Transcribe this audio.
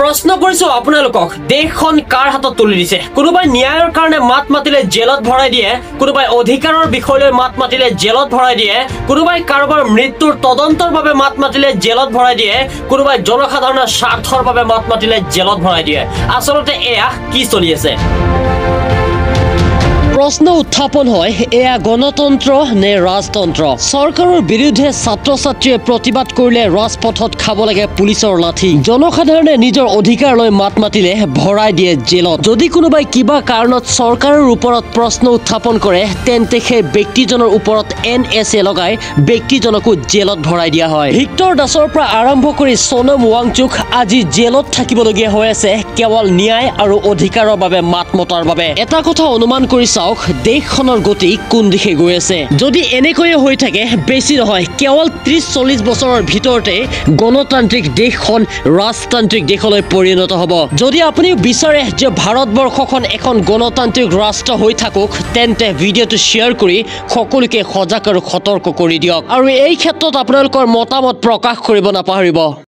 প্ৰশ্ন কৰিছো আপোনালোকক দেশখন কাৰ হাতত তুলি দিছে কোনোবাই ন্যায়ৰ কাৰণে মাত মাতিলে জেলত ভৰাই দিয়ে কোনোবাই অধিকাৰৰ বিষয়লৈ মাত মাতিলে জেলত ভৰাই দিয়ে কোনোবাই কাৰোবাৰ মৃত্যুৰ তদন্তৰ বাবে মাত মাতিলে জেলত ভৰাই দিয়ে কোনোবাই জনসাধাৰণৰ স্বাৰ্থৰ বাবে মাত মাতিলে জেলত ভৰাই দিয়ে আসলতে এয়া কি চলি আছে প্ৰশ্ন উত্থাপন হয় এয়া গণতন্ত্ৰ নে ৰাজতন্ত্ৰ চৰকাৰৰ বিৰুদ্ধে ছাত্ৰ-ছাত্ৰীয়ে প্ৰতিবাদ কৰিলে ৰাজপথত খাব লাগে পুলিচৰ লাঠি জনসাধাৰণে নিজৰ অধিকাৰ লৈ মাত মাতিলে ভৰাই দিয়ে জেলত যদি কোনোবাই কিবা কাৰণত চৰকাৰৰ ওপৰত প্ৰশ্ন উত্থাপন কৰে তেন্তে সেই ব্যক্তিজনৰ ওপৰত NSA লগাই ব্যক্তিজনকো জেলত ভৰাই দিয়া হয় ভিক্টৰ দাসৰ পৰা আৰম্ভ কৰি সোনম ৱাংচুক আজি জেলত থাকিবলগীয়া হৈ আছে কেৱল ন্যায় আৰু অধিকাৰৰ বাবে মাত মতাৰ বাবে এটা কথা অনুমান কৰি দেশখনৰ গতি কোন দিশে গৈ আছে যদি এনেকৈয়ে হৈ থাকে বেছি নহয় কেৱল 30-40 বছৰৰ ভিতৰতে গণতান্ত্ৰিক দেশখন ৰাজতান্ত্ৰিক দেশলৈ পৰিণত হ'ব যদি আপুনি বিচাৰে যে ভাৰতবৰ্ষখন এখন গণতান্ত্ৰিক ৰাষ্ট্ৰ হৈ থাকক তেন্তে ভিডিঅ'টো শ্বেয়াৰ কৰি সকলোকে সজাগ আৰু সতৰ্ক কৰি দিয়ক আৰু এই ক্ষেত্ৰত আপোনালোকৰ মতামত প্ৰকাশ কৰিব নাপাহৰিব